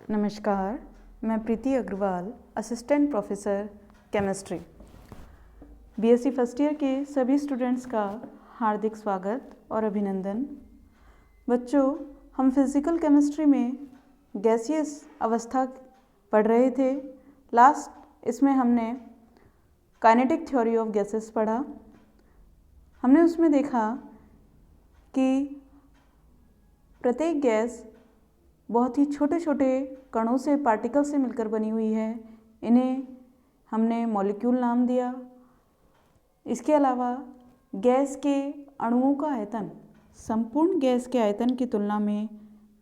नमस्कार, मैं Preeti Agarwal, assistant professor chemistry. BSc first year के सभी स्टूडेंट्स का हार्दिक स्वागत और अभिनंदन। बच्चों, हम फिज़िकल केमिस्ट्री में गैसियस अवस्था पढ़ रहे थे। लास्ट इसमें हमने काइनेटिक थ्योरी ऑफ गैसेस पढ़ा। हमने उसमें देखा कि प्रत्येक गैस बहुत ही छोटे छोटे कणों से, पार्टिकल से मिलकर बनी हुई है। इन्हें हमने मॉलिक्यूल नाम दिया। इसके अलावा गैस के अणुओं का आयतन संपूर्ण गैस के आयतन की तुलना में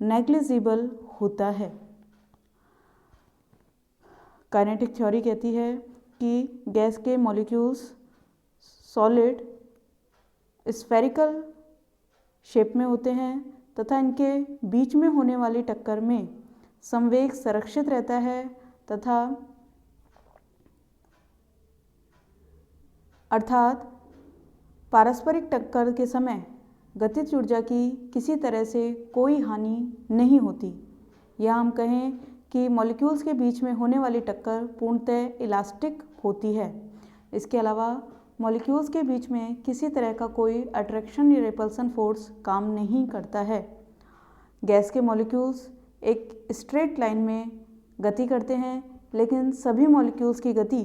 नेग्लिजिबल होता है। काइनेटिक थ्योरी कहती है कि गैस के मॉलिक्यूल्स सॉलिड स्फेरिकल शेप में होते हैं तथा इनके बीच में होने वाली टक्कर में संवेग संरक्षित रहता है तथा अर्थात पारस्परिक टक्कर के समय गतिज ऊर्जा की किसी तरह से कोई हानि नहीं होती। या हम कहें कि मॉलिक्यूल्स के बीच में होने वाली टक्कर पूर्णतः इलास्टिक होती है। इसके अलावा मॉलिक्यूल्स के बीच में किसी तरह का कोई अट्रैक्शन या रिपल्सन फोर्स काम नहीं करता है। गैस के मॉलिक्यूल्स एक स्ट्रेट लाइन में गति करते हैं, लेकिन सभी मॉलिक्यूल्स की गति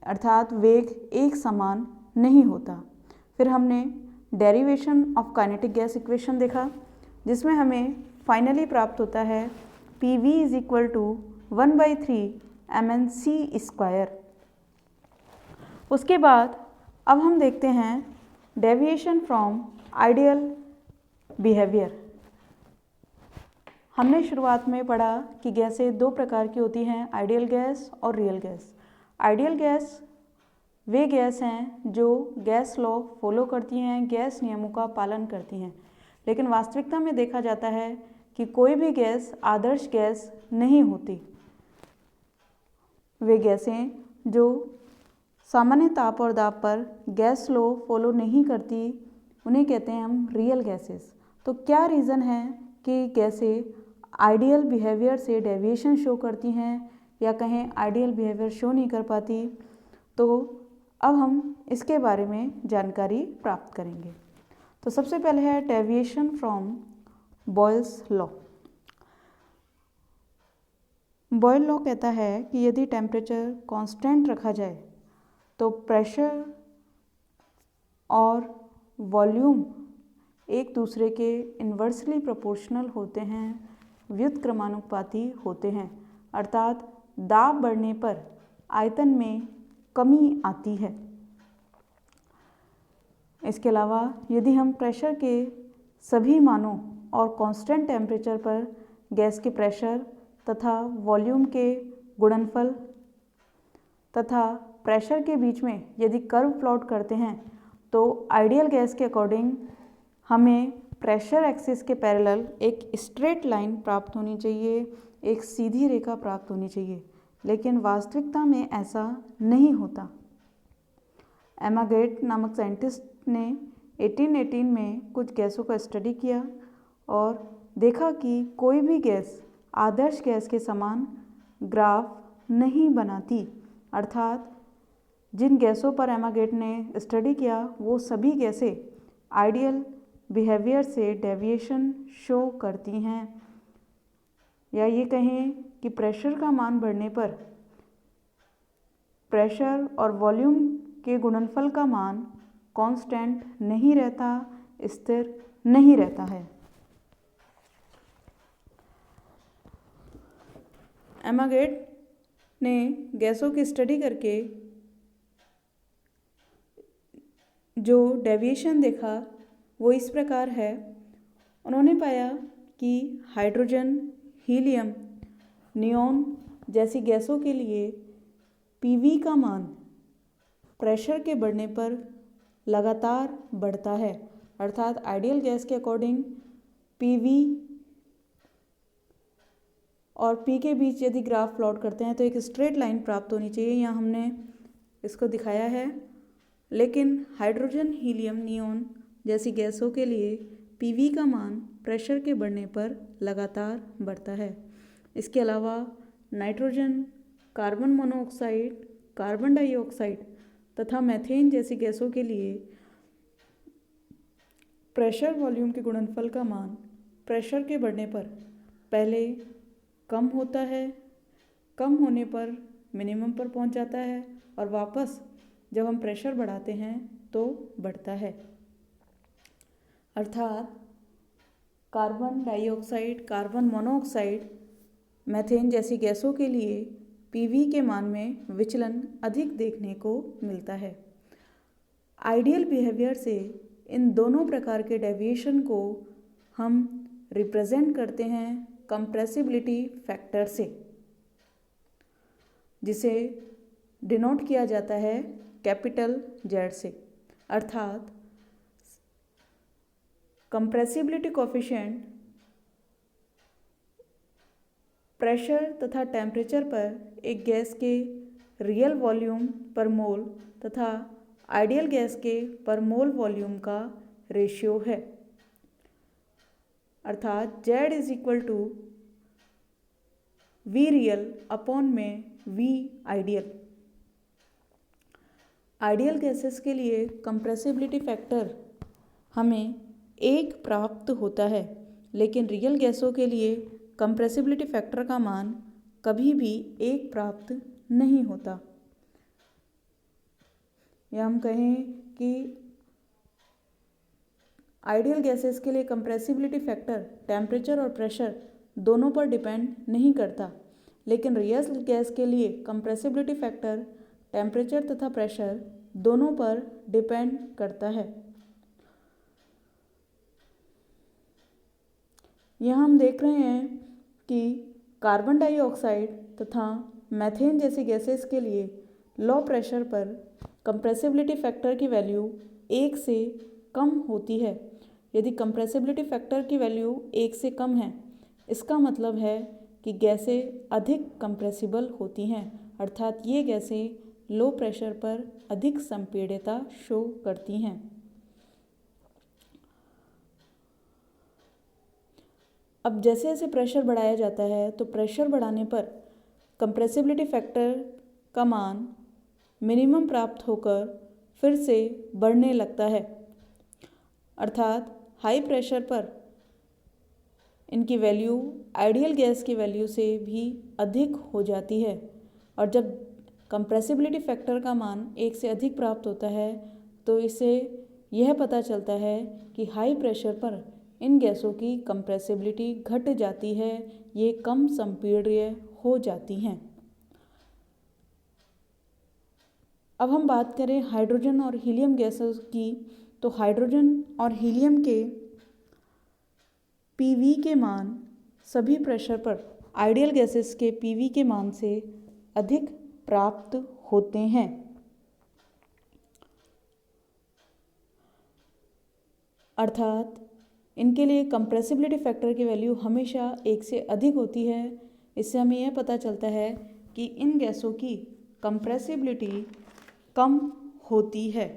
अर्थात वेग एक समान नहीं होता। फिर हमने derivation of kinetic gas equation देखा, जिसमें हमें फाइनली प्राप्त होता है PV is equal to 1/3 mnc²। उसके बाद अब हम देखते हैं डेविएशन फ्रॉम आइडियल बिहेवियर। हमने शुरुआत में पढ़ा कि गैसें दो प्रकार की होती हैं, आइडियल गैस और रियल गैस। आइडियल गैस वे गैस हैं जो गैस लॉ फॉलो करती हैं, गैस नियमों का पालन करती हैं। लेकिन वास्तविकता में देखा जाता है कि कोई भी गैस आदर्श गैस नहीं होती। वे गैसें जो सामान्य ताप और दाब पर गैस लॉ फॉलो नहीं करती, उन्हें कहते हैं हम रियल गैसेस। तो क्या रीज़न है कि गैसें आइडियल बिहेवियर से डेविएशन शो करती हैं या कहें आइडियल बिहेवियर शो नहीं कर पाती? तो अब हम इसके बारे में जानकारी प्राप्त करेंगे। तो सबसे पहले है deviation from Boyle's law. Boyle law कहता है कि यदि टेम्परेचर कांस्टेंट रखा जाए तो प्रेशर और वॉल्यूम एक दूसरे के इन्वर्सली प्रोपोर्शनल होते हैं, व्युत्क्रमानुपाती होते हैं। अर्थात दाब बढ़ने पर आयतन में कमी आती है। इसके अलावा यदि हम प्रेशर के सभी मानों और कांस्टेंट टेम्परेचर पर गैस के प्रेशर तथा वॉल्यूम के गुणनफल तथा प्रेशर के बीच में यदि कर्व प्लॉट करते हैं तो आइडियल गैस के अकॉर्डिंग हमें प्रेशर एक्सिस के पैरेलल एक स्ट्रेट लाइन प्राप्त होनी चाहिए, एक सीधी रेखा प्राप्त होनी चाहिए। लेकिन वास्तविकता में ऐसा नहीं होता। एमागेट नामक साइंटिस्ट ने 1818 में कुछ गैसों का स्टडी किया और देखा कि कोई भी गैस आदर्श गैस के समान ग्राफ नहीं बनाती। अर्थात जिन गैसों पर एमागेट ने स्टडी किया वो सभी गैसें आइडियल बिहेवियर से डेविएशन शो करती हैं। या ये कहें कि प्रेशर का मान बढ़ने पर प्रेशर और वॉल्यूम के गुणनफल का मान कांस्टेंट नहीं रहता, स्थिर नहीं रहता है। एमागेट ने गैसों की स्टडी करके जो डेविएशन देखा वो इस प्रकार है। उन्होंने पाया कि हाइड्रोजन, हीलियम, नियॉन जैसी गैसों के लिए PV का मान प्रेशर के बढ़ने पर लगातार बढ़ता है। अर्थात आइडियल गैस के अकॉर्डिंग PV और P के बीच यदि ग्राफ प्लॉट करते हैं तो एक स्ट्रेट लाइन प्राप्त होनी चाहिए। यहाँ हमने इसको दिखाया है। लेकिन हाइड्रोजन, हीलियम, नियॉन जैसी गैसों के लिए PV का मान प्रेशर के बढ़ने पर लगातार बढ़ता है। इसके अलावा nitrogen, carbon monoxide, carbon dioxide तथा मीथेन जैसी गैसों के लिए प्रेशर वॉल्यूम के गुणनफल का मान प्रेशर के बढ़ने पर पहले कम होता है, कम होने पर मिनिमम पर पहुंच जाता है और वापस जब हम प्रेशर बढ़ाते हैं तो बढ़ता है। अर्थात carbon dioxide, carbon monoxide, methane जैसी गैसों के लिए पीवी के मान में विचलन अधिक देखने को मिलता है। आइडियल बिहेवियर से इन दोनों प्रकार के डेविएशन को हम रिप्रेजेंट करते हैं कंप्रेसिबिलिटी फैक्टर से, जिसे डिनोट किया जाता है कैपिटल जेड से। अर्थात कंप्रेसिबिलिटी कोफिशिएंट प्रेशर तथा टेम्परेचर पर एक गैस के रियल वॉल्यूम पर मोल तथा आइडियल गैस के पर मोल वॉल्यूम का रेशियो है। अर्थात Z is equal to V real upon में V आइडियल। आइडियल गैसेस के लिए कंप्रेसिबिलिटी फैक्टर हमें 1 प्राप्त होता है, लेकिन रियल गैसों के लिए कंप्रेसिबिलिटी फैक्टर का मान कभी भी 1 प्राप्त नहीं होता। या हम कहें कि आइडियल गैसेस के लिए कंप्रेसिबिलिटी फैक्टर टेम्परेचर और प्रेशर दोनों पर डिपेंड नहीं करता, लेकिन रियल गैस के लिए कंप्रेसिबिलिटी फैक्टर टेम्परेचर तथा प्रेशर दोनों पर डिपेंड करता है। यहाँ हम देख रहे हैं कि कार्बन डाइऑक्साइड तथा मीथेन जैसी गैसेस के लिए लो प्रेशर पर कंप्रेसिबिलिटी फैक्टर की वैल्यू 1 से कम होती है। यदि कंप्रेसिबिलिटी फैक्टर की वैल्यू 1 से कम है, इसका मतलब है कि गैसें अधिक कंप्रेसिबल होती हैं, अर्थात ये गैसें लो प्रेशर पर अधिक संपीड्यता शो करती हैं। अब जैसे जैसे प्रेशर बढ़ाया जाता है तो प्रेशर बढ़ाने पर कंप्रेसिबिलिटी फैक्टर का मान मिनिमम प्राप्त होकर फिर से बढ़ने लगता है। अर्थात हाई प्रेशर पर इनकी वैल्यू आइडियल गैस की वैल्यू से भी अधिक हो जाती है, और जब कंप्रेसिबिलिटी फैक्टर का मान 1 से अधिक प्राप्त होता है तो इससे यह पता चलता है कि हाई प्रेशर पर इन गैसों की कंप्रेसिबिलिटी घट जाती है, ये कम संपीड्य हो जाती हैं। अब हम बात करें हाइड्रोजन और हीलियम गैसों की, तो हाइड्रोजन और हीलियम के पीवी के मान सभी प्रेशर पर आइडियल गैसेस के पीवी के मान से अधिक प्राप्त होते हैं। अर्थात इनके लिए कंप्रेसिबिलिटी फैक्टर की वैल्यू हमेशा 1 से अधिक होती है। इससे हमें यह पता चलता है कि इन गैसों की कंप्रेसिबिलिटी कम होती है।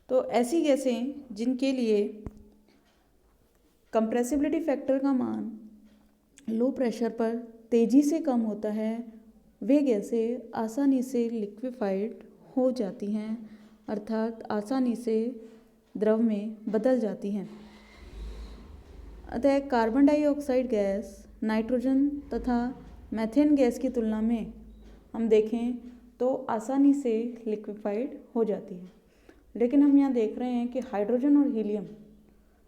तो ऐसी गैसें जिनके लिए कंप्रेसिबिलिटी फैक्टर का मान लो प्रेशर पर तेज़ी से कम होता है, वे गैसें आसानी से लिक्विफाइड हो जाती हैं, अर्थात आसानी से द्रव में बदल जाती हैं। अतः कार्बन डाइऑक्साइड गैस नाइट्रोजन तथा मीथेन गैस की तुलना में हम देखें तो आसानी से लिक्विफाइड हो जाती है। लेकिन हम यहाँ देख रहे हैं कि हाइड्रोजन और हीलियम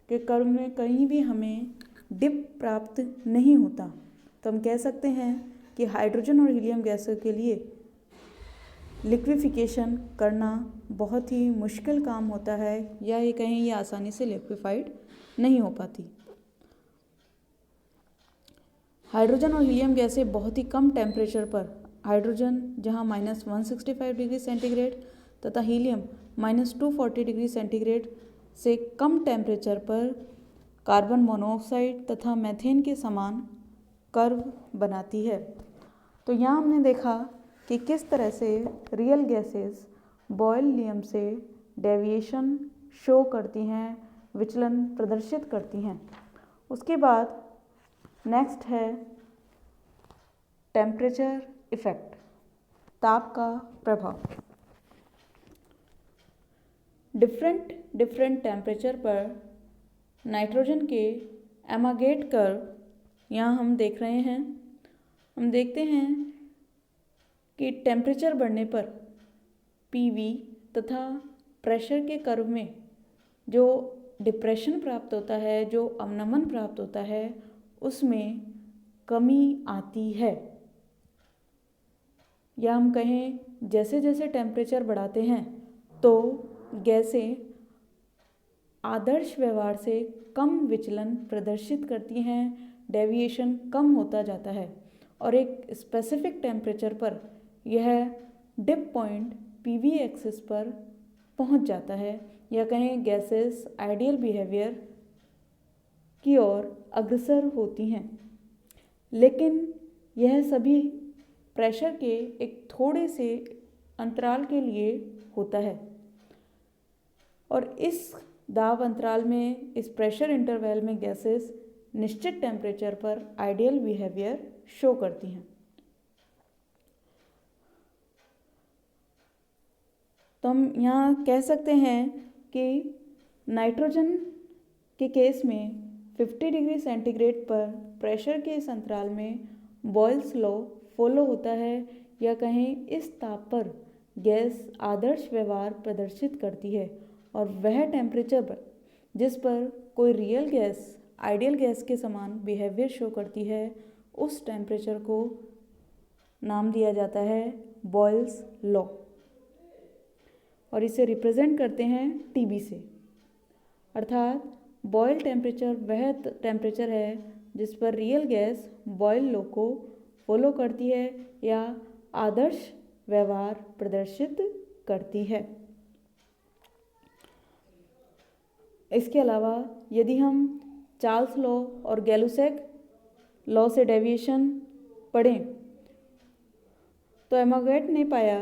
के कर्व में कहीं भी हमें डिप प्राप्त नहीं होता। तो हम कह सकते हैं कि हाइड्रोजन और हीलियम गैसों के लिए लिक्विफिकेशन करना बहुत ही मुश्किल काम होता है, या ये कहीं ये आसानी से लिक्विफाइड नहीं हो पाती। हाइड्रोजन और हीलियम गैसें बहुत ही कम टेम्परेचर पर, हाइड्रोजन जहाँ -165 डिग्री सेंटीग्रेड तथा हीलियम -240 डिग्री सेंटीग्रेड से कम टेम्परेचर पर कार्बन मोनोऑक्साइड तथा मीथेन के समान कर्व बनाती है। तो यहाँ हमने देखा कि किस तरह से रियल गैसेस बॉयल नियम से डेविएशन शो करती हैं, विचलन प्रदर्शित करती हैं। उसके बाद नेक्स्ट है टेम्परेचर इफेक्ट, ताप का प्रभाव। डिफरेंट टेम्परेचर पर नाइट्रोजन के एमागेट कर्व यहाँ हम देख रहे हैं। हम देखते हैं कि टेम्परेचर बढ़ने पर पीवी तथा प्रेशर के कर्व में जो डिप्रेशन प्राप्त होता है, जो अवनमन प्राप्त होता है, उसमें कमी आती है। या हम कहें जैसे जैसे टेम्परेचर बढ़ाते हैं तो गैसें आदर्श व्यवहार से कम विचलन प्रदर्शित करती हैं, डेविएशन कम होता जाता है और एक स्पेसिफिक टेम्परेचर पर यह डिप पॉइंट पीवी एक्सिस पर पहुंच जाता है, या कहें गैसेस आइडियल बिहेवियर की ओर अग्रसर होती हैं। लेकिन यह सभी प्रेशर के एक थोड़े से अंतराल के लिए होता है और इस दाब अंतराल में, इस प्रेशर इंटरवल में गैसेस निश्चित टेम्परेचर पर आइडियल बिहेवियर शो करती हैं। तो हम यहाँ कह सकते हैं कि नाइट्रोजन के केस में 50 डिग्री सेंटीग्रेड पर प्रेशर के इस अंतराल में बॉयल्स लॉ फॉलो होता है, या कहें इस ताप पर गैस आदर्श व्यवहार प्रदर्शित करती है और वह टेम्परेचर पर जिस पर कोई रियल गैस आइडियल गैस के समान बिहेवियर शो करती है, उस टेम्परेचर को नाम दिया जाता है बॉयल्स लॉ और इसे रिप्रेजेंट करते हैं टीबी से। अर्थात बॉयल टेम्परेचर वह टेम्परेचर है जिस पर रियल गैस बॉयल लॉ को फॉलो करती है या आदर्श व्यवहार प्रदर्शित करती है। इसके अलावा यदि हम चार्ल्स लॉ और गैलुसेक लॉ से डेविएशन पढ़ें तो एमागेट ने पाया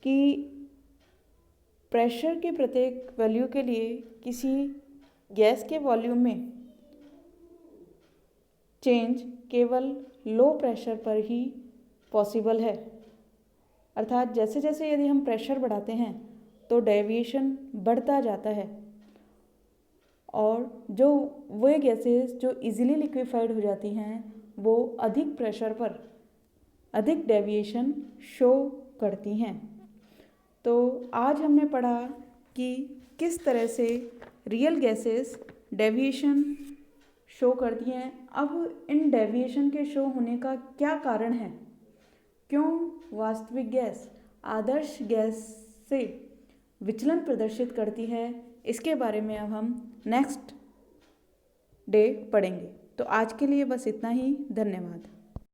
कि प्रेशर के प्रत्येक वैल्यू के लिए किसी गैस के वॉल्यूम में चेंज केवल लो प्रेशर पर ही पॉसिबल है। अर्थात जैसे जैसे यदि हम प्रेशर बढ़ाते हैं तो डेविएशन बढ़ता जाता है और जो वे गैसेस जो इजीली लिक्विफाइड हो जाती हैं वो अधिक प्रेशर पर अधिक डेविएशन शो करती हैं। तो आज हमने पढ़ा कि किस तरह से रियल गैसेस डेविएशन शो करती हैं। अब इन डेविएशन के शो होने का क्या कारण है, क्यों वास्तविक गैस आदर्श गैस से विचलन प्रदर्शित करती है, इसके बारे में अब हम नेक्स्ट डे पढ़ेंगे। तो आज के लिए बस इतना ही। धन्यवाद।